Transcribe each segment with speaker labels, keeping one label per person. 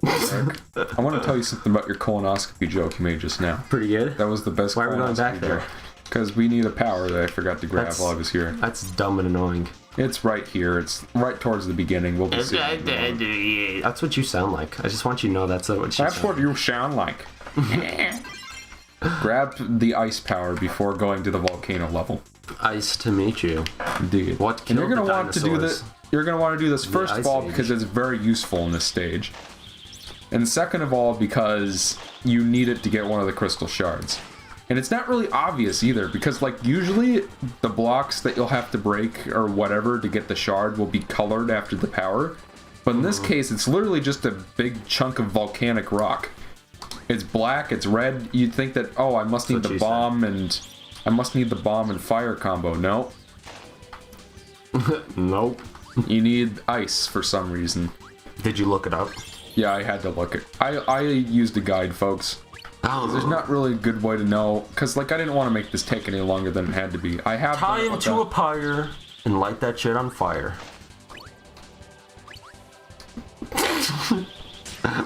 Speaker 1: I want to tell you something about your colonoscopy joke you made just now.
Speaker 2: Pretty good.
Speaker 1: That was the best.
Speaker 2: Why are we going back there?
Speaker 1: Because we need a power that I forgot to grab while I was here.
Speaker 2: That's dumb and annoying.
Speaker 1: It's right here. It's right towards the beginning. We'll be seeing.
Speaker 2: That's what you sound like. I just want you to know that's what you sound like.
Speaker 1: That's what you sound like. Grab the ice power before going to the volcano level.
Speaker 2: Ice to meet you.
Speaker 1: Indeed.
Speaker 2: What killed
Speaker 1: and you're gonna
Speaker 2: the
Speaker 1: want to do this. You're gonna want to do this first of all because it's very useful in this stage, and second of all because you need it to get one of the crystal shards. And it's not really obvious either, because like usually the blocks that you'll have to break or whatever to get the shard will be colored after the power. But in this case, it's literally just a big chunk of volcanic rock. It's black, it's red. You'd think that, oh, I must need the bomb and fire combo. No.
Speaker 2: Nope.
Speaker 1: You need ice for some reason.
Speaker 2: Did you look it up?
Speaker 1: Yeah, I had to look it. I used a guide, folks.
Speaker 2: Oh.
Speaker 1: There's not really a good way to know, because like I didn't want to make this take any longer than it had to be. I have
Speaker 2: tie him to a pyre and light that shit on fire.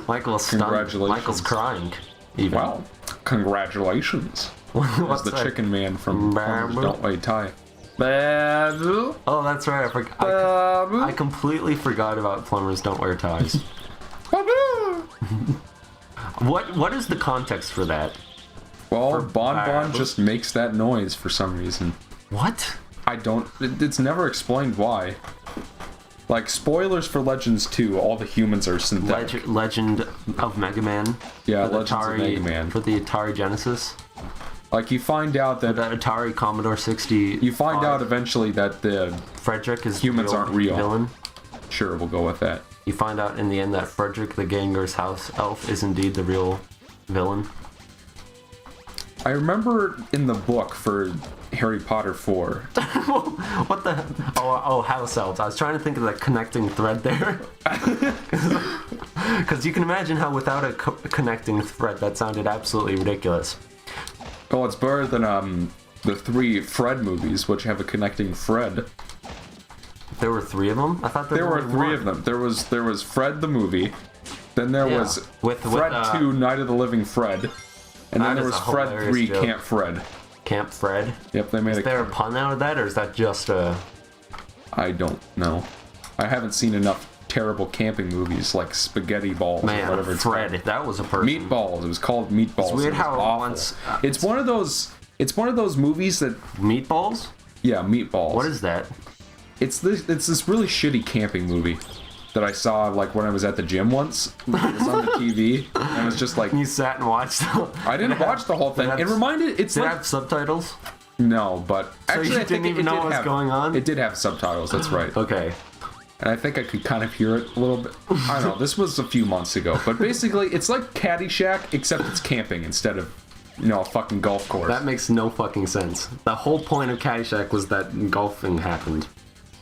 Speaker 2: Michael's stunned.
Speaker 1: Congratulations.
Speaker 2: Michael's crying. Even.
Speaker 1: Wow. Congratulations.
Speaker 2: What's
Speaker 1: the
Speaker 2: that?
Speaker 1: chicken man from Plumbers Don't Wear Tie. Babu.
Speaker 2: Oh, that's right. I completely forgot about Plumbers Don't Wear Ties.
Speaker 1: Babu.
Speaker 2: What is the context for that?
Speaker 1: Well, Bon just makes that noise for some reason.
Speaker 2: What?
Speaker 1: I don't... It's never explained why. Like, spoilers for Legends 2, all the humans are synthetic.
Speaker 2: Legend of Mega Man?
Speaker 1: Yeah, Legends of Mega Man.
Speaker 2: For the Atari Genesis?
Speaker 1: Like, you find out that...
Speaker 2: That Atari Commodore 60...
Speaker 1: You find out eventually that the...
Speaker 2: Frederick is
Speaker 1: humans aren't real.
Speaker 2: Villain.
Speaker 1: Sure, we'll go with that.
Speaker 2: You find out in the end that Frederick the Ganger's house elf is indeed the real villain.
Speaker 1: I remember in the book for Harry Potter 4.
Speaker 2: What the? Oh, house elves. I was trying to think of the connecting thread there. Because you can imagine how without a connecting thread that sounded absolutely ridiculous.
Speaker 1: Oh, it's better than the 3 Fred movies, which have a connecting thread.
Speaker 2: There were 3 of them? I thought
Speaker 1: there were 3 of them. There was Fred the movie, then there was Fred 2 Night of the Living Fred, and then there was Fred 3 joke. Camp Fred.
Speaker 2: Camp Fred?
Speaker 1: Yep, they made
Speaker 2: Is there a pun out of that, or is that just a...
Speaker 1: I don't know. I haven't seen enough terrible camping movies like Spaghetti Balls or whatever it's
Speaker 2: Fred,
Speaker 1: called.
Speaker 2: that was a person.
Speaker 1: Meatballs. It was called Meatballs.
Speaker 2: It's weird how once...
Speaker 1: It's one of those movies that...
Speaker 2: Meatballs?
Speaker 1: Yeah, Meatballs.
Speaker 2: What is that?
Speaker 1: It's this really shitty camping movie that I saw like when I was at the gym once. It was on the TV, and it was just like...
Speaker 2: You sat and watched
Speaker 1: I didn't watch the whole thing. It reminded...
Speaker 2: Did it have subtitles?
Speaker 1: No, but...
Speaker 2: So actually, I think it didn't even know what was going on?
Speaker 1: It did have subtitles, that's right.
Speaker 2: Okay.
Speaker 1: And I think I could kind of hear it a little bit. I don't know, this was a few months ago. But basically, it's like Caddyshack, except it's camping instead of, a fucking golf course.
Speaker 2: That makes no fucking sense. The whole point of Caddyshack was that golfing happened.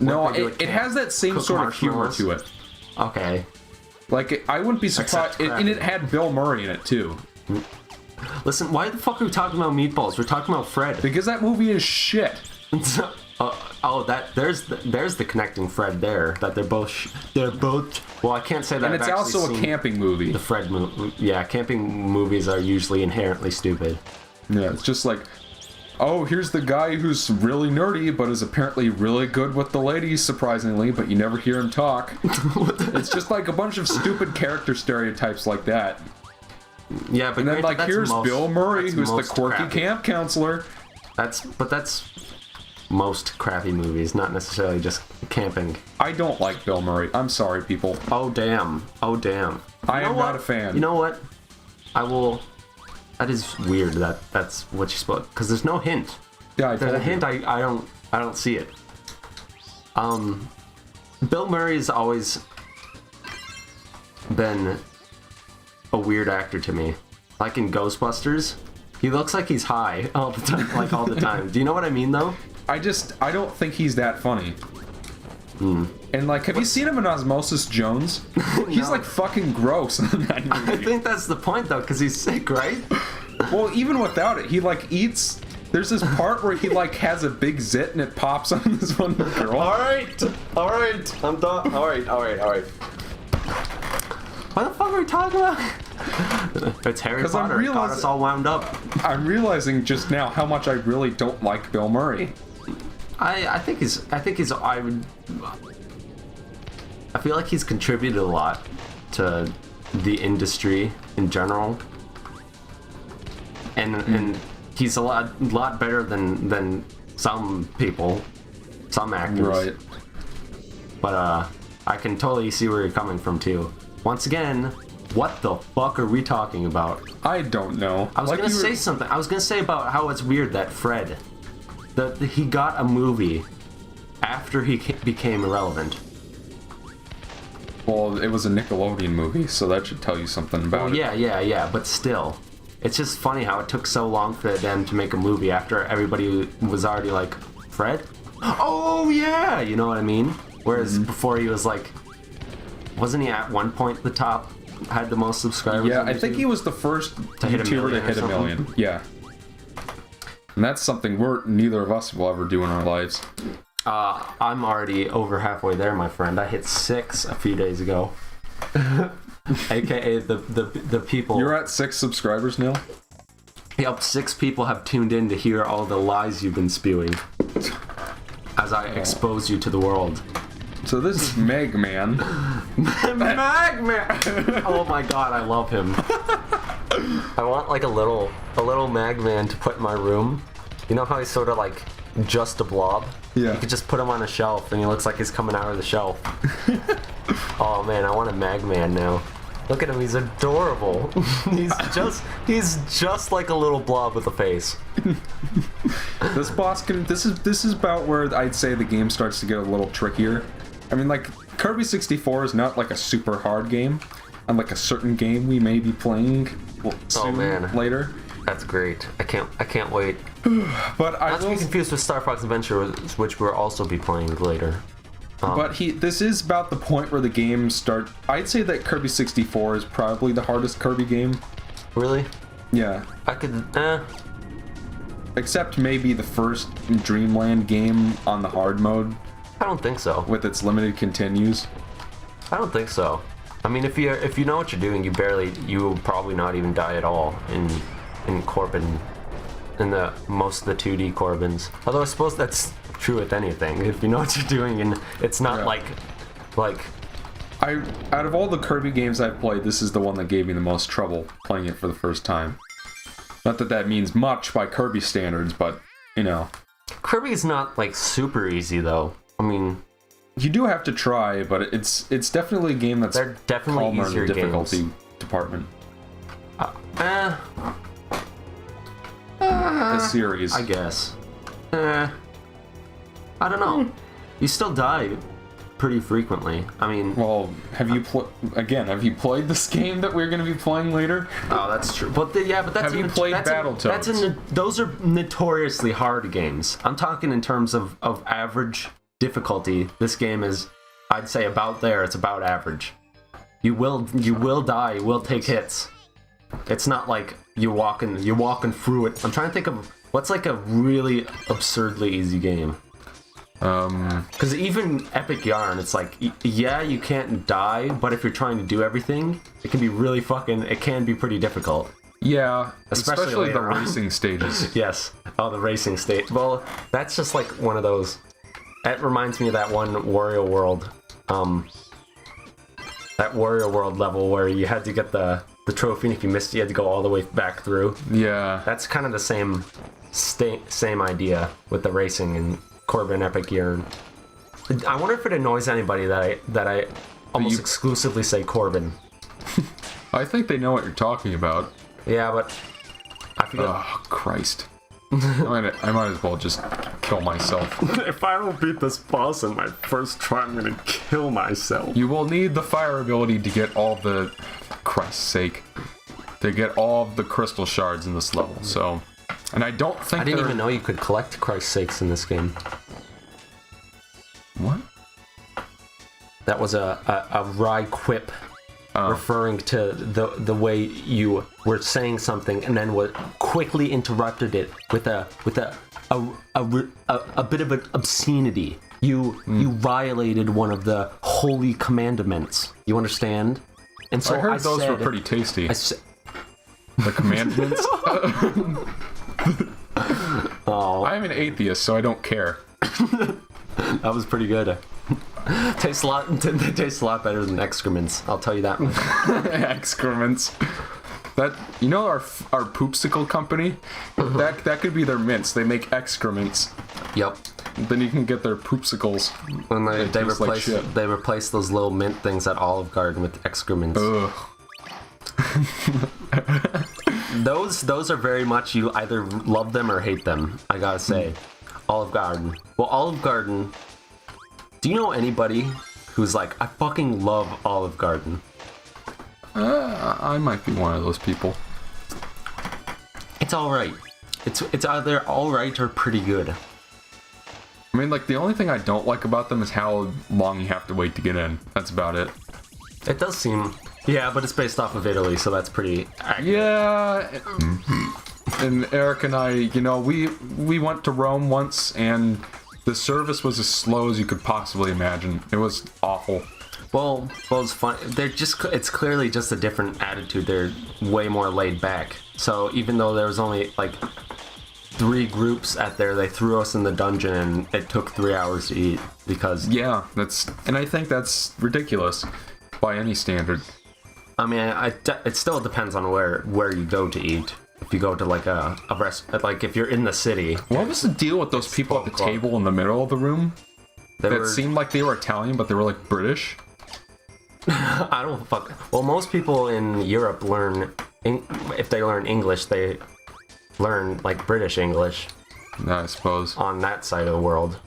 Speaker 1: No, it has that same sort of humor to it.
Speaker 2: Okay.
Speaker 1: Like, I wouldn't be surprised. And it had Bill Murray in it, too.
Speaker 2: Listen, why the fuck are we talking about Meatballs? We're talking about Fred.
Speaker 1: Because that movie is shit.
Speaker 2: There's the connecting thread there. That they're both. Well, I can't say that.
Speaker 1: And it's also a camping movie.
Speaker 2: The Fred movie. Yeah, camping movies are usually inherently stupid.
Speaker 1: Yeah, it's just like, oh, here's the guy who's really nerdy, but is apparently really good with the ladies, surprisingly, but you never hear him talk. It's just like a bunch of stupid character stereotypes like that.
Speaker 2: Yeah, but
Speaker 1: and then like here's Bill Murray, who's the quirky camp counselor.
Speaker 2: That's most crappy movies, not necessarily just camping.
Speaker 1: I don't like Bill Murray. I'm sorry, people.
Speaker 2: Oh damn.
Speaker 1: I am not a fan.
Speaker 2: You know what? I will. That is weird. That's what you spoke, because there's no hint.
Speaker 1: Yeah,
Speaker 2: there's a hint. I don't see it. Bill Murray's always been a weird actor to me. Like in Ghostbusters, he looks like he's high all the time. Like all the time. Do you know what I mean, though?
Speaker 1: I don't think he's that funny. And like, have you seen him in Osmosis Jones? He's like fucking gross in that movie.
Speaker 2: I think that's the point, though, because he's sick, right?
Speaker 1: Well, even without it, he like eats. There's this part where he like has a big zit and it pops on this one girl.
Speaker 2: All right, I'm done. All right. What the fuck are we talking about? It's Harry Potter. It got us all wound up.
Speaker 1: I'm realizing just now how much I really don't like Bill Murray.
Speaker 2: I feel like he's contributed a lot to the industry in general, and he's a lot better than some people, some actors.
Speaker 1: Right.
Speaker 2: But I can totally see where you're coming from too. Once again, what the fuck are we talking about?
Speaker 1: I don't know.
Speaker 2: I was gonna say something. I was gonna say about how it's weird that Fred, that he got a movie after he became irrelevant.
Speaker 1: Well, it was a Nickelodeon movie, so that should tell you something about it.
Speaker 2: Yeah, but still. It's just funny how it took so long for them to make a movie after everybody was already like, Fred? Oh, yeah! You know what I mean? Whereas before he was like, wasn't he at one point the top, had the most subscribers?
Speaker 1: Yeah, I think he was the first YouTuber to hit a million. Yeah. And that's something neither of us will ever do in our lives.
Speaker 2: I'm already over halfway there, my friend. I hit 6 a few days ago. AKA the people.
Speaker 1: You're at 6 subscribers now?
Speaker 2: Yep, 6 people have tuned in to hear all the lies you've been spewing as I expose you to the world.
Speaker 1: So this is Megman.
Speaker 2: Magman! Oh my god, I love him. I want like a little Magman to put in my room. You know how he's sort of like just a blob?
Speaker 1: Yeah.
Speaker 2: You could just put him on a shelf and he looks like he's coming out of the shelf. Oh man, I want a Magman now. Look at him, he's adorable. He's just like a little blob with a face.
Speaker 1: This boss this is about where I'd say the game starts to get a little trickier. I mean, like, Kirby 64 is not like a super hard game, unlike a certain game we may be playing soon, later.
Speaker 2: That's great. I can't wait.
Speaker 1: But
Speaker 2: not to be confused with Star Fox Adventure, which we'll also be playing later.
Speaker 1: But this is about the point where the game starts. I'd say that Kirby 64 is probably the hardest Kirby game.
Speaker 2: Really?
Speaker 1: Yeah.
Speaker 2: I could.
Speaker 1: Except maybe the first Dreamland game on the hard mode.
Speaker 2: I don't think so.
Speaker 1: With its limited continues.
Speaker 2: I don't think so. I mean, if you know what you're doing, you will probably not even die at all in Corbin, in the most of the 2D Corbins. Although I suppose that's true with anything. If you know what you're doing, and it's not like
Speaker 1: out of all the Kirby games I've played, this is the one that gave me the most trouble playing it for the first time. Not that means much by Kirby standards, but you know.
Speaker 2: Kirby's not like super easy though. I mean,
Speaker 1: you do have to try, but it's definitely a game that's
Speaker 2: they're definitely
Speaker 1: calmer
Speaker 2: easier
Speaker 1: in the difficulty
Speaker 2: games.
Speaker 1: Department. The series,
Speaker 2: I guess. I don't know. You still die pretty frequently. I mean,
Speaker 1: well, have you played this game that we're going to be playing later?
Speaker 2: Oh, that's true. But that's
Speaker 1: have you played Battletoads?
Speaker 2: Those are notoriously hard games. I'm talking in terms of average difficulty. This game is, I'd say, about there. It's about average. You will die. You will take hits. It's not like you're walking through it. I'm trying to think of what's like a really absurdly easy game. Because even Epic Yarn, it's like, yeah, you can't die, but if you're trying to do everything, it can be really it can be pretty difficult.
Speaker 1: Yeah, especially the racing stages.
Speaker 2: Yes. Oh, the racing stage. Well, that's just like one of those. That reminds me of that one Wario World. That Wario World level where you had to get the trophy, and if you missed, you had to go all the way back through.
Speaker 1: Yeah.
Speaker 2: That's kind of the same idea with the racing and Corbin Epic Yarn. I wonder if it annoys anybody that I almost exclusively say Corbin.
Speaker 1: I think they know what you're talking about.
Speaker 2: Yeah, but I forget.
Speaker 1: Oh, Christ. I might as well just kill myself.
Speaker 2: If I don't beat this boss in my first try, I'm gonna kill myself.
Speaker 1: You will need the fire ability to get all the... Christ's sake. To get all of the crystal shards in this level, so... And I don't think
Speaker 2: I didn't even know you could collect Christ's sakes in this game.
Speaker 1: What?
Speaker 2: That was a wry quip referring to the way you were saying something and then quickly interrupted it with a bit of an obscenity. You violated one of the holy commandments. You understand? And so
Speaker 1: I heard those were pretty tasty. The commandments.
Speaker 2: Oh,
Speaker 1: I'm an atheist, so I don't care.
Speaker 2: that was pretty good. Tastes a lot. They taste a lot better than excrements. I'll tell you that much.
Speaker 1: Excrements. That, you know, our poopsicle company, that could be their mints. They make excrements.
Speaker 2: Yep.
Speaker 1: Then you can get their poopsicles.
Speaker 2: When they
Speaker 1: taste like
Speaker 2: replace
Speaker 1: shit.
Speaker 2: they replace those little mint things at Olive Garden with excrements.
Speaker 1: Ugh.
Speaker 2: Those are very much, you either love them or hate them. I gotta say, Olive Garden. Well, Olive Garden. Do you know anybody who's like, I fucking love Olive Garden?
Speaker 1: I might be one of those people.
Speaker 2: It's all right. It's either all right or pretty good.
Speaker 1: I mean, like, the only thing I don't like about them is how long you have to wait to get in. That's about it.
Speaker 2: It does seem, yeah, but it's based off of Italy, so that's pretty accurate.
Speaker 1: Yeah. And Eric and I, you know, we went to Rome once, and the service was as slow as you could possibly imagine. It was awful.
Speaker 2: Well, it's fun. It's clearly just a different attitude. They're way more laid back. So even though there was only like 3 groups at there, they threw us in the dungeon and it took 3 hours to eat because...
Speaker 1: Yeah, and I think that's ridiculous by any standard.
Speaker 2: I mean, it still depends on where you go to eat. If you go to like a restaurant, like if you're in the city.
Speaker 1: What was the deal with those people at the table in the middle of the room? That seemed like they were Italian, but they were like British?
Speaker 2: I don't fuck. Well, most people in Europe if they learn English, they learn like British English.
Speaker 1: I suppose.
Speaker 2: On that side of the world.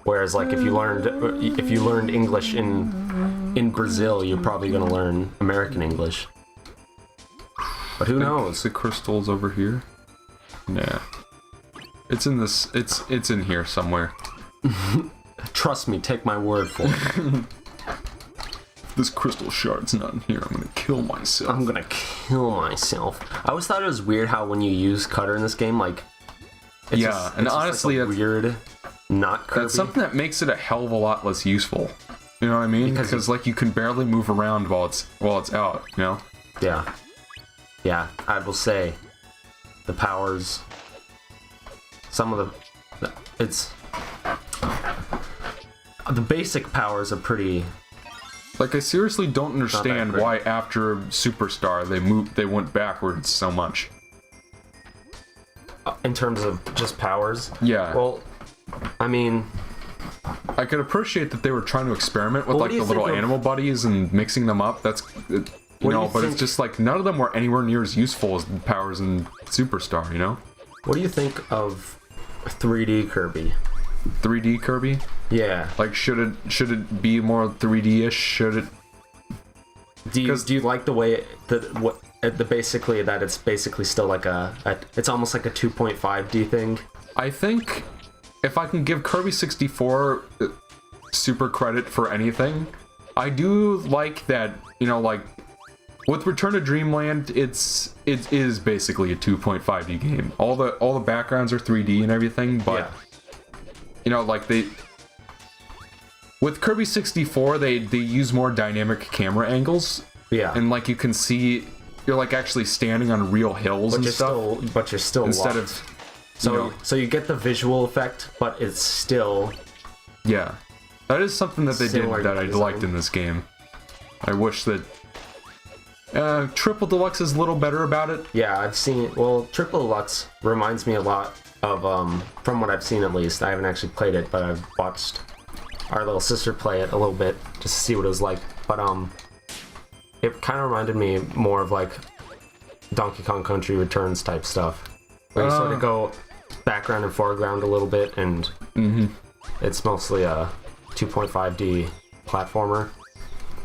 Speaker 2: Whereas like if you learned English in Brazil, you're probably gonna learn American English. But who knows?
Speaker 1: The crystal's over here. Nah. It's in this. It's in here somewhere.
Speaker 2: Trust me, take my word for it.
Speaker 1: If this crystal shard's not in here, I'm gonna kill myself.
Speaker 2: I always thought it was weird how when you use cutter in this game, like,
Speaker 1: and honestly,
Speaker 2: like weird, not Kirby.
Speaker 1: That's something that makes it a hell of a lot less useful. You know what I mean? Because like you can barely move around while it's out. You know?
Speaker 2: Yeah. I will say, the powers. The basic powers are pretty.
Speaker 1: Like, I seriously don't understand why after Superstar they went backwards so much.
Speaker 2: In terms of just powers?
Speaker 1: Yeah.
Speaker 2: Well, I mean...
Speaker 1: I could appreciate that they were trying to experiment with, like, the little animal buddies and mixing them up. That's... it's just, like, none of them were anywhere near as useful as the powers in Superstar, you know?
Speaker 2: What do you think of 3D Kirby?
Speaker 1: 3D Kirby?
Speaker 2: Yeah.
Speaker 1: Like, should it be more 3D-ish? Should it?
Speaker 2: Do you like the way it's basically still like it's almost like a 2.5D thing?
Speaker 1: I think if I can give Kirby 64 super credit for anything, I do like that, you know, like with Return to Dreamland, it is basically a 2.5D game. All the backgrounds are 3D and everything, but you know, like with Kirby 64, they use more dynamic camera angles. Yeah. And like you can see, you're like actually standing on real hills and stuff.
Speaker 2: But you're still
Speaker 1: instead
Speaker 2: locked.
Speaker 1: of.
Speaker 2: So you get the visual effect, but it's still.
Speaker 1: Yeah, that is something that they did that I liked in this game. I wish that Triple Deluxe is a little better about it.
Speaker 2: Yeah, I've seen. Well, Triple Deluxe reminds me a lot of from what I've seen at least. I haven't actually played it, but I've watched our little sister play it a little bit just to see what it was like. But it kind of reminded me more of like Donkey Kong Country Returns type stuff, where you sort of go background and foreground a little bit, and it's mostly a 2.5D platformer.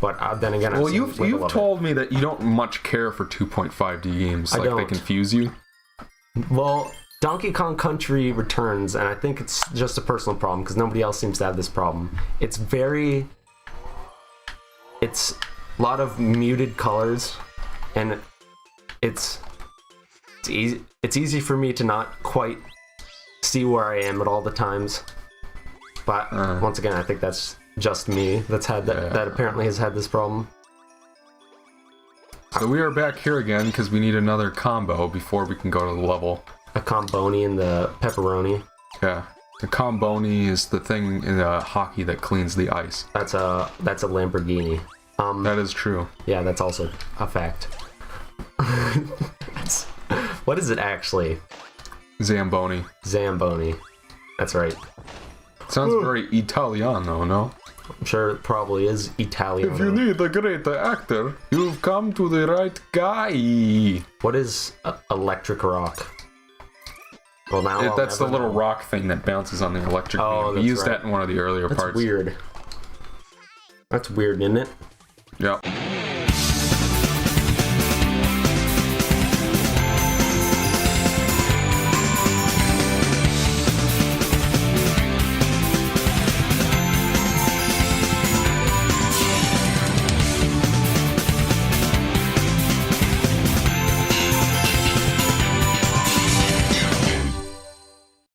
Speaker 2: But then again,
Speaker 1: well, you've told me that you don't much care for 2.5D games. Like they confuse you.
Speaker 2: Well, Donkey Kong Country Returns, and I think it's just a personal problem because nobody else seems to have this problem. It's a lot of muted colors, and it's easy for me to not quite see where I am at all the times. But once again, I think that's just me that apparently has had this problem.
Speaker 1: So we are back here again because we need another combo before we can go to the level.
Speaker 2: A comboni and the pepperoni.
Speaker 1: Yeah. The comboni is the thing in hockey that cleans the ice.
Speaker 2: That's a Lamborghini.
Speaker 1: That is true.
Speaker 2: Yeah, that's also a fact. What is it actually?
Speaker 1: Zamboni.
Speaker 2: Zamboni. That's right.
Speaker 1: Sounds very Italiano, no?
Speaker 2: I'm sure it probably is Italian.
Speaker 1: If you need a great actor, you've come to the right guy.
Speaker 2: What is electric rock? Well, now
Speaker 1: That's the little rock thing that bounces on the electric beam. We used that in one of the earlier parts.
Speaker 2: That's weird. That's weird, isn't it?
Speaker 1: Yep.